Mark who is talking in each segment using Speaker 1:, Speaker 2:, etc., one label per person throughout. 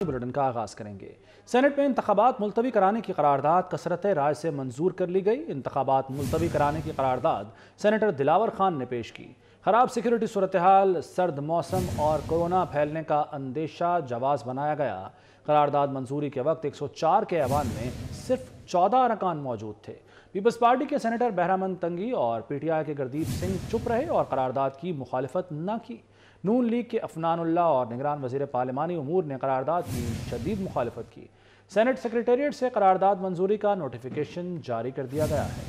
Speaker 1: Bulletin का आगाज करेंगे। सेनेट में इंतखाबात मुलतवी कराने की करारदाद कसरत राय से मंजूर कर ली गई। इंतखाबात मुलतवी कराने की करारदाद सेनेटर दिलावर खान ने पेश की। खराब सिक्योरिटी सूरत हाल, सर्द मौसम और कोरोना फैलने का अंदेशा जवाज बनाया गया। करारदाद मंजूरी के वक्त 104 के ऐवान में सिर्फ 14 अरकान मौजूद थे। पीपल्स पार्टी के सेनेटर बहरामंद तंगी और पीटीआई के गुरदीप सिंह चुप रहे और करारदाद की मुखालिफत न की। नून लीग के अफनानुल्लाह और निगरान वजीर पार्लिमानी उमूर ने करारदाद की शदीद मुखालिफत की। सेनेट सेक्रेटेरिएट से करारदाद मंजूरी का नोटिफिकेशन जारी कर दिया गया है।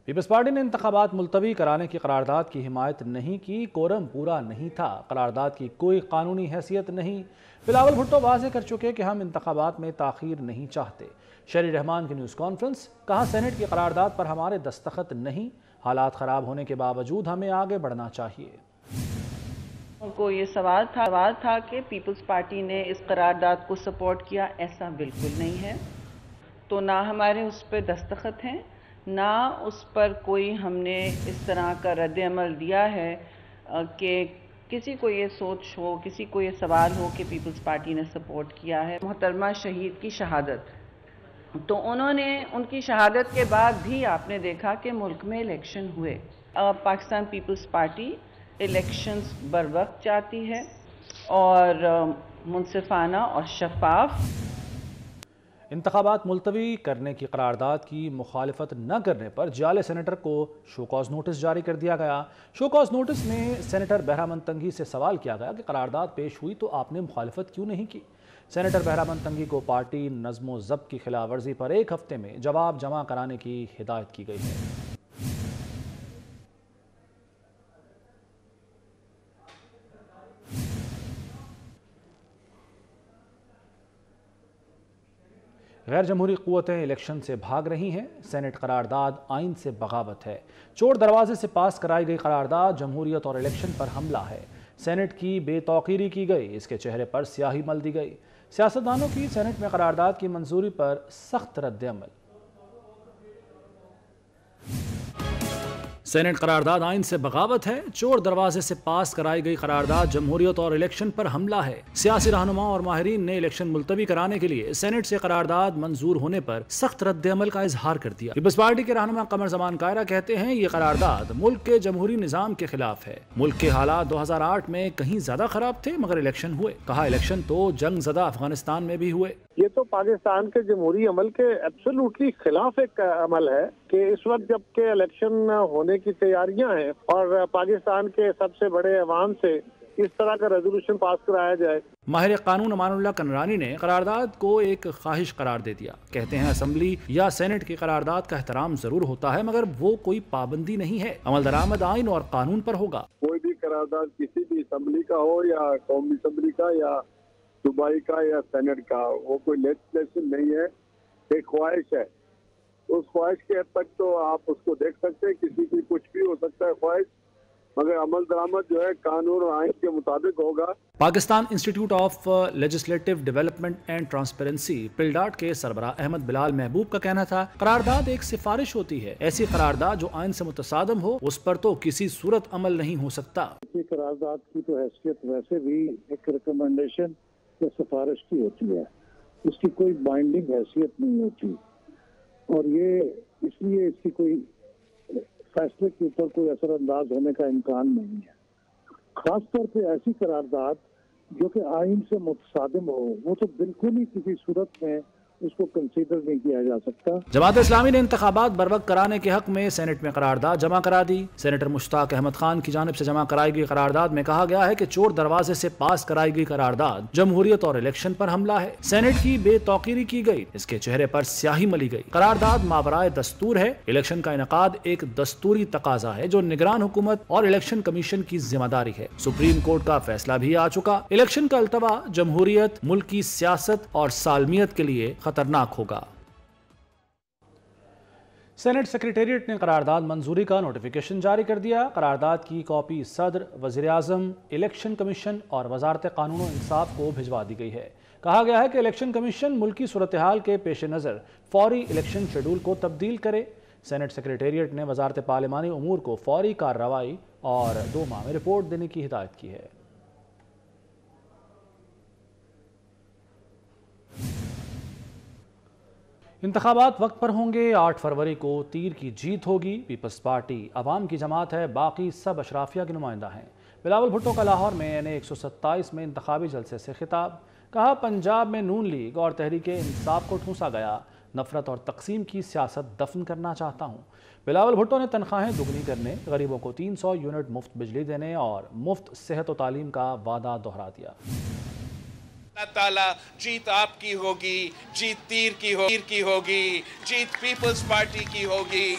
Speaker 1: पीपल्स पार्टी ने इंतखाबात मुलतवी कराने की करारदाद की हिमायत नहीं की। कोरम पूरा नहीं था, करारदाद की कोई कानूनी हैसियत नहीं। बिलावल भुट्टो वाज़ेह कर चुके कि हम इंतखाबात में ताख़ीर नहीं चाहते। शहरी रहमान की न्यूज़ कॉन्फ्रेंस, कहा सेनेट की करारदाद पर हमारे दस्तखत नहीं, हालात ख़राब होने के बावजूद हमें आगे बढ़ना चाहिए।
Speaker 2: उनको ये सवाल था कि पीपल्स पार्टी ने इस करारदाद को सपोर्ट किया। ऐसा बिल्कुल नहीं है। तो ना हमारे उस पर दस्तखत हैं, ना उस पर कोई हमने इस तरह का रद्द अमल दिया है कि किसी को ये सोच हो, किसी को ये सवाल हो कि पीपल्स पार्टी ने सपोर्ट किया है। मोहतरमा शहीद की शहादत, तो उन्होंने उनकी शहादत के बाद भी आपने देखा कि मुल्क में इलेक्शन हुए। पाकिस्तान पीपल्स पार्टी इलेक्शंस बर वक्त चाहती है और मुनसिफाना और शफाफ।
Speaker 1: इंतखाबात मुलतवी करने की करारदाद की मुखालिफत न करने पर जाले सेनेटर को शोकॉज नोटिस जारी कर दिया गया। शोकॉज नोटिस में सेनेटर बहरामंद तंगी से सवाल किया गया कि करारदाद पेश हुई तो आपने मुखालिफत क्यों नहीं की। सेनेटर बहरामंद तंगी को पार्टी नज़्म ज़ब्त की खिलाफ वर्जी पर 1 हफ्ते में जवाब जमा कराने की हिदायत की गई है। गैर जमहूरी क़ुव्वतें इलेक्शन से भाग रही हैं। सेनेट करारदाद आइन से बगावत है। चोर दरवाजे से पास कराई गई करारदाद जमहूरियत और इलेक्शन पर हमला है। सेनेट की बेतौकीरी की गई, इसके चेहरे पर स्याही मल दी गई। सियासतदानों की सेनेट में करारदाद की मंजूरी पर सख्त रद्द अमल। सेनेट करारदाद आइन से बगावत है। चोर दरवाजे से पास कराई गई करारदाद जमहूरियत और इलेक्शन पर हमला है। सियासी रहनुमा और माहिरीन ने इलेक्शन मुलतवी कराने के लिए सेनेट से करारदाद मंजूर होने पर सख्त रद्द अमल का इजहार कर दिया। पीपल्स पार्टी के रहनुमा कमर जमान कायरा कहते हैं ये करारदाद मुल्क के जमहूरी निजाम के खिलाफ है। मुल्क के हालात 2008 में कहीं ज्यादा खराब थे मगर इलेक्शन हुए। कहा इलेक्शन तो जंग ज़दा अफगानिस्तान में भी हुए।
Speaker 3: ये तो पाकिस्तान के जमहूरी अमल के एब्सोल्युटली खिलाफ एक अमल है कि इस वक्त जबकि इलेक्शन होने की तैयारियां हैं और पाकिस्तान के सबसे बड़े ऐवान से इस तरह का रेजोल्यूशन पास कराया जाए।
Speaker 1: माहिर कानून अमानुल्लाह कनरानी ने करारदाद को एक ख्वाहिश करार दे दिया। कहते हैं असेंबली या सेनेट की करारदाद का एहतराम जरूर होता है मगर वो कोई पाबंदी नहीं है। अमल दरामद आइन और कानून पर होगा।
Speaker 4: कोई भी करारदाद किसी भी असेंबली का हो या कौमी असेंबली का या सूबाई का या सेनेट का, वो कोई लेजिस्लेशन नहीं है, एक ख्वाहिश है। उस ख्वाहिश के हद तक तो आप उसको देख सकते हैं, किसी की कुछ भी हो सकता है ख्वाहिश, मगर अमल दरामद जो है कानून और आइन के मुताबिक होगा।
Speaker 1: Pakistan institute of legislative development and transparency PILDAT के सरबराह अहमद बिलाल महबूब का कहना था करारदाद एक सिफारिश होती है। ऐसी करारदाद जो आइन से मुतसादम हो उस पर तो किसी सूरत अमल नहीं हो सकता।
Speaker 5: करारदाद की तो हैसियत वैसे भी एक रिकमेंडेशन या सिफारिश की होती है, उसकी कोई बाइंडिंग हैसियत नहीं होती और ये इसलिए इसकी कोई फैसले के ऊपर कोई असरअंदाज होने का इम्कान नहीं है। खासतौर पे ऐसी करारदाद जो कि आइन से मुतसादिम हो वो तो बिल्कुल ही किसी सूरत में उसको कंसीडर नहीं किया जा सकता।
Speaker 1: जमात इस्लामी ने इंतखाबात बरवक्त कराने के हक में सेनेट में करारदाद जमा करा दी। सेनेटर मुश्ताक अहमद खान की जानिब से जमा कराई गई करारदाद में कहा गया है कि चोर दरवाजे से पास कराई गई करारदाद जमहूरियत और इलेक्शन पर हमला है। सेनेट की बेतौकीरी की गई, इसके चेहरे पर स्याही मली गई। करारदाद मावराए दस्तूर है। इलेक्शन का इनकाद एक दस्तूरी तकाजा है जो निगरान हुकूमत और इलेक्शन कमीशन की जिम्मेदारी है। सुप्रीम कोर्ट का फैसला भी आ चुका। इलेक्शन का अल्तवा जमहूरियत, मुल्क की सियासत और सालमियत के लिए खतरनाक होगा। सेनेट सेक्रेटेरिएट ने करारदाद मंजूरी का नोटिफिकेशन जारी कर दिया। करारदाद की कॉपी सदर, वज़ीर आज़म, इलेक्शन कमीशन और वजारत कानून और इंसाफ को भिजवा दी गई है। कहा गया है कि इलेक्शन कमीशन मुल्की सूरत हाल के पेश नज़र फौरी इलेक्शन शेड्यूल को तब्दील करे। सेनेट सेक्रेटेरिएट ने वजारत पार्लिमानी उमूर को फौरी कार्रवाई और 2 माह में रिपोर्ट देने की हिदायत की है। انتخابات وقت پر ہوں گے، 8 فروری کو تیر کی جیت ہوگی۔ پیپلز پارٹی عوام کی جماعت ہے، باقی سب اشرافیہ کے نمائندہ ہیں۔ بلاول بھٹو کا لاہور میں NA 127 میں انتخابی جلسے سے خطاب، کہا پنجاب میں نون لیگ اور تحریک انصاف کو ٹھونسا گیا، نفرت اور تقسیم کی سیاست دفن کرنا چاہتا ہوں۔ بلاول بھٹو نے تنخواہیں دگنی کرنے، غریبوں کو 300 یونٹ مفت بجلی دینے اور مفت صحت و تعلیم کا وعدہ دہرا دیا۔
Speaker 6: اللہ تعالیٰ جیت آپ کی ہوگی، جیت تیر کی ہوگی، جیت پیپلز پارٹی کی ہوگی،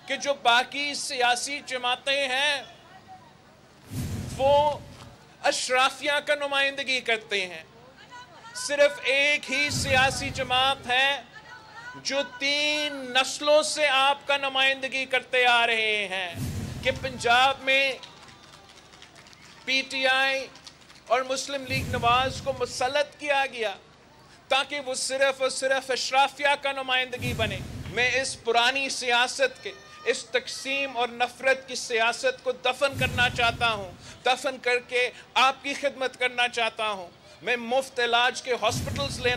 Speaker 6: کہ جو باقی سیاسی جماعتیں ہیں وہ اشرافیہ کا نمائندگی کرتے ہیں۔ صرف ایک ہی سیاسی جماعت ہے جو 3 نسلوں سے آپ کا نمائندگی کرتے آ رہے ہیں، کہ پنجاب میں PTI اور مسلم لیگ نواز کو مسلط کیا گیا تاکہ وہ صرف اور صرف اشرافیہ کا نمائندگی بنے۔ میں اس پرانی سیاست کے، اس تقسیم اور نفرت کی سیاست کو دفن کرنا چاہتا ہوں، دفن کر کے آپ کی خدمت کرنا چاہتا ہوں۔ میں مفت علاج کے ہاسپٹلز لے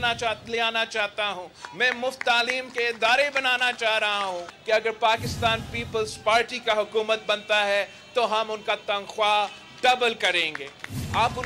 Speaker 6: آنا چاہتا ہوں، میں مفت تعلیم کے ادارے بنانا چاہ رہا ہوں، کہ اگر پاکستان پیپلز پارٹی کا حکومت بنتا ہے تو ہم ان کا تنخواہ ڈبل کریں گے۔ آپ ان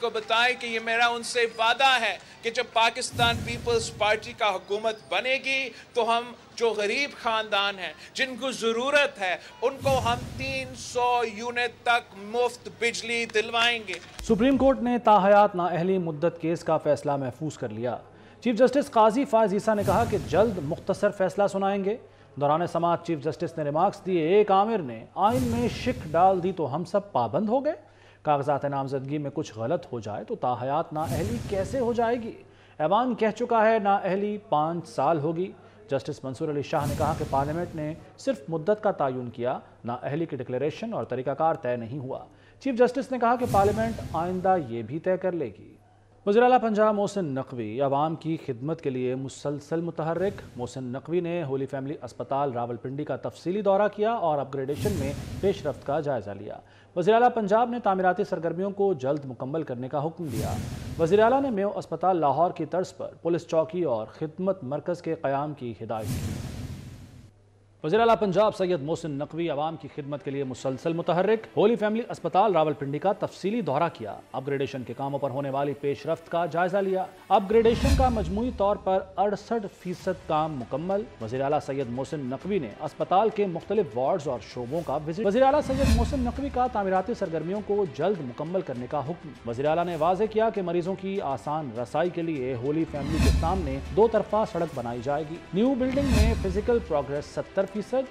Speaker 6: کو بتائیں کہ یہ میرا ان سے وعدہ ہے کہ جب پاکستان پیپلز پارٹی کا حکومت بنے گی تو ہم جو غریب خاندان ہیں، جن کو ضرورت ہے، ان کو ہم 300 یونٹ تک مفت بجلی دلوائیں گے۔
Speaker 1: سپریم کورٹ نے تاحیات نااہلی مدت کیس کا فیصلہ محفوظ کر لیا۔ چیف جسٹس قاضی فائز عیسیٰ نے کہا کہ جلد مختصر فیصلہ سنائیں گے۔ دوران سماعت چیف جسٹس نے ریمارکس دیے، ایک آمر نے آئین میں شک ڈال دی تو ہم سب پابند ہو گئے؟ کاغذات نامزدگی میں کچھ غلط ہو جائے تو تاحیات نااہلی کیسے ہو جائے گی؟ ایوان کہہ چکا ہے نااہلی 5 سال ہوگی۔ جسٹس منصور علی شاہ نے کہا کہ پارلیمنٹ نے صرف مدت کا تعین کیا، نااہلی کی ڈکلیریشن اور طریقہ کار طے نہیں ہوا۔ چیف جسٹس نے کہا کہ پارلیمنٹ آئندہ یہ بھی طے کر لے گی۔ وزیر اعلیٰ پنجاب محسن نقوی عوام کی خدمت کے لیے مسلسل متحرک۔ محسن نقوی نے ہولی فیملی اسپتال راولپنڈی کا تفصیلی دورہ کیا اور اپ گریڈیشن میں پیش رفت کا جائزہ لیا۔ وزیر اعلیٰ پنجاب نے تعمیراتی سرگرمیوں کو جلد مکمل کرنے کا حکم دیا۔ وزیر اعلیٰ نے میو اسپتال لاہور کی طرز پر پولیس چوکی اور خدمت مرکز کے قیام کی ہدایت کی۔ وزیر اعلیٰ پنجاب سید محسن نقوی عوام کی خدمت کے لیے مسلسل متحرک۔ ہولی فیملی اسپتال راولپنڈی کا تفصیلی دورہ کیا، اپ گریڈیشن کے کاموں پر ہونے والی پیش رفت کا جائزہ لیا۔ اپ گریڈیشن کا مجموعی طور پر 68% کام مکمل۔ وزیر اعلیٰ سید محسن نقوی نے اسپتال کے مختلف وارڈز اور شعبوں کا وزٹ۔ وزیر اعلیٰ سید محسن نقوی کا تعمیراتی سرگرمیوں کو جلد مکمل کرنے کا حکم۔ وزیر اعلیٰ نے واضح کیا کہ مریضوں کی آسان رسائی کے لیے ہولی فیملی کے سامنے 2 طرفہ سڑک بنائی جائے گی۔ نیو بلڈنگ میں فزیکل پروگریس 70%،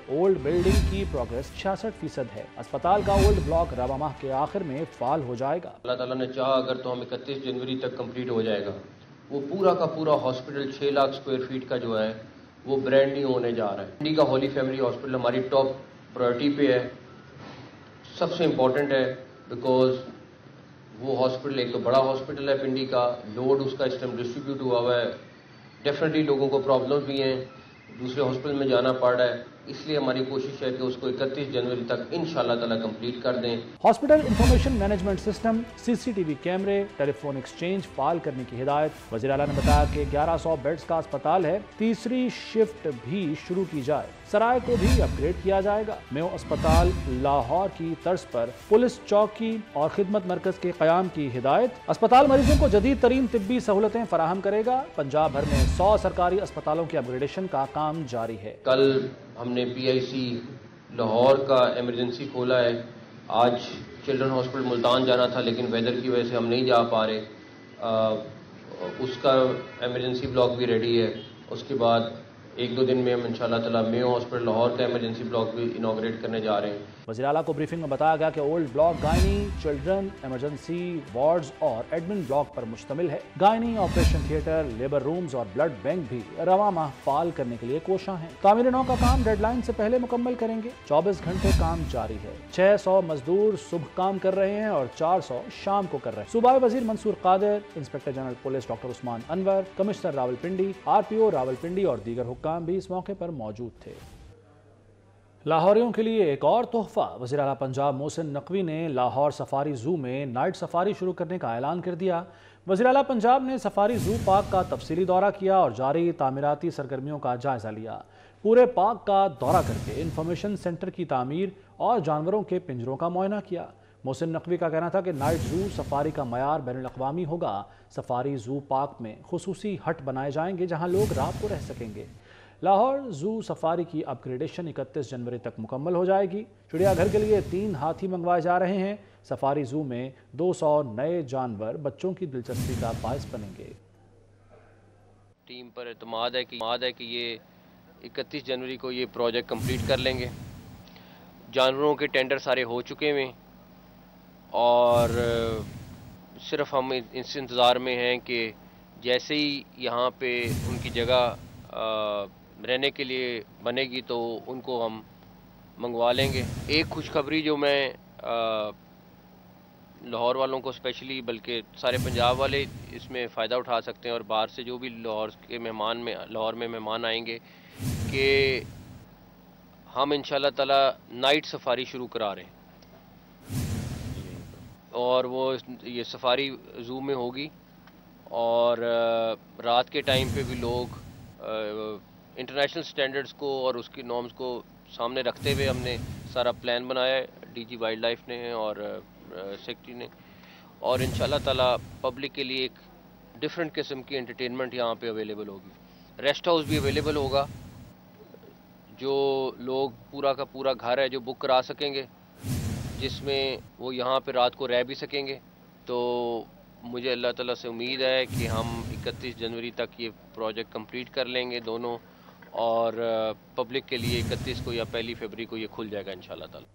Speaker 1: اولڈ بلڈنگ کی پروگریس 66% ہے۔ اسپتال کا اولڈ بلاک رواں ماہ کے آخر میں فعال ہو جائے گا۔
Speaker 7: اللہ تعالیٰ نے چاہا اگر تو ہم 31 جنوری تک کمپلیٹ ہو جائے گا۔ وہ پورا کا پورا ہاسپٹل 6 لاکھ اسکوائر فیٹ کا جو ہے وہ برانڈ نیو ہونے جا رہا ہے۔ پنڈی کا ہولی فیملی ہاسپٹل ہماری ٹاپ پرائرٹی پہ ہے، سب سے امپورٹنٹ ہے، بیکاز وہ ہاسپٹل ایک تو بڑا ہاسپٹل ہے پنڈی کا، لوڈ اس کا اس ٹائم ڈسٹریبیوٹ ہوا ہوا ہے، ڈیفینیٹلی لوگوں کو پرابلمس بھی ہیں، دوسرے ہاسپٹل میں جانا پڑ رہا ہے، اس لیے ہماری کوشش ہے کہ اس کو 31 جنوری تک انشاءاللہ تعالیٰ کمپلیٹ کر دیں۔
Speaker 1: Hospital information management system, CCTV کیمرے، ٹیلی فون ایکسچینج فعال کرنے کی ہدایت۔ وزیر اعلیٰ نے بتایا کہ 1100 بیڈز کا اسپتال ہے، تیسری شفٹ بھی شروع کی جائے۔ سرائے کو بھی اپ گریڈ کیا جائے گا۔ میو اسپتال لاہور کی طرز پر پولیس چوکی اور خدمت مرکز کے قیام کی ہدایت۔ اسپتال مریضوں کو جدید ترین طبی سہولتیں فراہم کرے گا۔ پنجاب بھر میں 100 سرکاری اسپتالوں کی اپ گریڈیشن کا کام جاری ہے۔
Speaker 7: کل ہم نے PIC لاہور کا ایمرجنسی کھولا ہے۔ آج چلڈرن ہاسپٹل ملتان جانا تھا لیکن ویدر کی وجہ سے ہم نہیں جا پا رہے، اس کا ایمرجنسی بلاک بھی ریڈی ہے۔ اس کے بعد 1-2 دن میں ہم انشاءاللہ تعالیٰ میو ہاسپٹل لاہور کا ایمرجنسی بلاک بھی انوگریٹ کرنے جا رہے ہیں۔
Speaker 1: وزیر اعلیٰ کو بریفنگ میں بتایا گیا کہ old block gynae, children, emergency wards اور ایڈمن بلاک پر مشتمل ہے۔ Gynae, operation theatre, labour rooms اور بلڈ بینک بھی رواں ماہ فعال کرنے کے لیے کوشاں ہیں۔ تعمیر نو کا کام ڈیڈ لائن سے پہلے مکمل کریں گے۔ 24 گھنٹے کام جاری ہے۔ 600 مزدور صبح کام کر رہے ہیں اور 400 شام کو کر رہے ہیں۔ صوبائی وزیر منصور قادر، انسپکٹر جنرل پولیس ڈاکٹر عثمان انور، کمشنر راولپنڈی، RPO راولپنڈی اور دیگر حکام بھی اس موقع پر موجود تھے۔ لاہوریوں کے لیے ایک اور تحفہ۔ وزیر اعلیٰ پنجاب محسن نقوی نے لاہور سفاری زو میں نائٹ سفاری شروع کرنے کا اعلان کر دیا۔ वज़ीर आला पंजाब ने सफारी ज़ू पार्क का तफसीली दौरा किया और जारी तामीराती सरगर्मियों का जायज़ा लिया। पूरे पार्क का दौरा करके इंफॉर्मेशन सेंटर की तामीर और जानवरों के पिंजरों का मुआयना किया। मोहसिन नकवी का कहना था कि नाइट ज़ू सफारी का मयार बैनुल-अक़वामी होगा। सफारी ज़ू पार्क में खुसूसी हट बनाए जाएंगे जहां लोग रात को रह सकेंगे। लाहौर ज़ू सफारी की अपग्रेडेशन 31 जनवरी तक मुकम्मल हो जाएगी। चिड़ियाघर के लिए 3 हाथी मंगवाए जा रहे हैं। सफारी ज़ू में 200 नए जानवर बच्चों की दिलचस्पी का बायस बनेंगे।
Speaker 7: टीम पर एतमाद है कि ये 31 जनवरी को ये प्रोजेक्ट कंप्लीट कर लेंगे। जानवरों के टेंडर सारे हो चुके हैं और सिर्फ हम इस इंतज़ार में हैं कि जैसे ही यहाँ पे उनकी जगह रहने के लिए बनेगी तो उनको हम मंगवा लेंगे। एक खुशखबरी जो मैं लाहौर वालों को स्पेशली बल्कि सारे पंजाब वाले इसमें फ़ायदा उठा सकते हैं और बाहर से जो भी लाहौर में मेहमान आएंगे कि हम इंशाल्लाह ताला नाइट सफारी शुरू करा रहे हैं और वो ये सफारी ज़ू में होगी और रात के टाइम पे भी लोग इंटरनेशनल स्टैंडर्ड्स को और उसकी नॉर्म्स को सामने रखते हुए हमने सारा प्लान बनाया है, डीजी वाइल्ड लाइफ ने और सेक्रेटरी ने, और इंशाल्लाह ताला पब्लिक के लिए एक डिफरेंट किस्म की एंटरटेनमेंट यहाँ पे अवेलेबल होगी। रेस्ट हाउस भी अवेलेबल होगा, जो लोग पूरा का पूरा घर है जो बुक करा सकेंगे, जिसमें वो यहाँ पे रात को रह भी सकेंगे। तो मुझे अल्लाह ताला से उम्मीद है कि हम 31 जनवरी तक ये प्रोजेक्ट कंप्लीट कर लेंगे दोनों, और पब्लिक के लिए 31 को या 1 फरवरी को ये खुल जाएगा इंशाल्लाह ताला।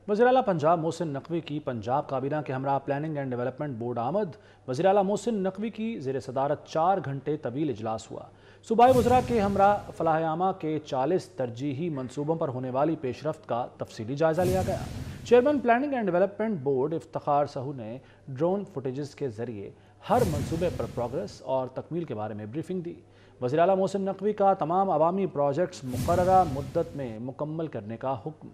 Speaker 1: वज़ीर आला पंजाब मोहसिन नकवी की पंजाब काबीना के हमरा प्लानिंग एंड डेवलपमेंट बोर्ड आमद। वज़ीर आला मोहसिन नकवी की ज़ेर सदारत 4 घंटे तवील इजलास हुआ। सूबाई वज़रा के हमरा फलाह-ए-आमा के 40 तरजीही मनसूबों पर होने वाली पेशरफ्त का तफसीली जायज़ा लिया गया। Chairman planning and development board Iftikhar Sahu ने ड्रोन फुटेजेस के ज़रिए हर मनसूबे पर प्रोग्रेस और तकमील के बारे में ब्रीफिंग दी। वज़ीर आला मोहसिन नकवी का तमाम अवामी प्रोजेक्ट्स मुकर्ररा मुद्दत में मुकम्मल करने का हुक्म।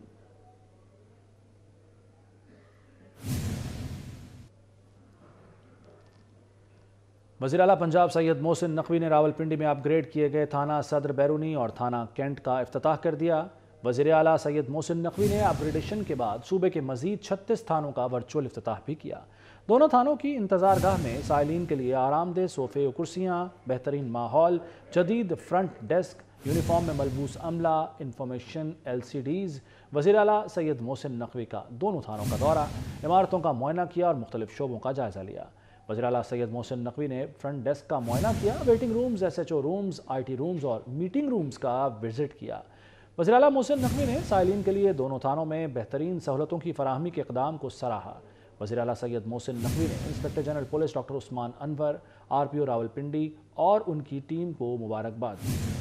Speaker 1: वज़ीर आला पंजाब सैयद मोहसिन नकवी ने रावलपिंडी में अपग्रेड किए गए थाना सदर बैरूनी और थाना कैंट का इफ्तिताह कर दिया। वज़ीर आला सैयद मोहसिन नकवी ने अपग्रेडेशन के बाद सूबे के मज़ीद 36 थानों का वर्चुअल इफ्तिताह भी किया। दोनों थानों की इंतज़ारगाह में साइलिन के लिए आरामदेह सोफ़े और कुर्सियाँ, बेहतरीन माहौल, जदीद फ्रंट डेस्क, यूनिफॉर्म में मलबूस अमला, इंफॉर्मेशन LCDs। वज़ीर आला सैयद मोहसिन नकवी का दोनों थानों का दौरा, इमारतों का मुआयना किया और मुख्तलिफ शोबों का जायज़ा लिया। वज़ीर आला सैयद मोहसिन नकवी ने फ्रंट डेस्क का मुआयना किया, waiting rooms, SHO rooms, IT rooms और मीटिंग रूम्स का विजिट किया। वज़ीर आला मोहसिन नकवी ने साइलिन के लिए दोनों थानों में बेहतरीन सहूलतों की फराहमी के इक़दाम को सराहा। वज़ीर आला सैयद मोहसिन नकवी ने inspector general police doctor Usman Anwar, RPO Rawalpindi और उनकी टीम को मुबारकबाद दी।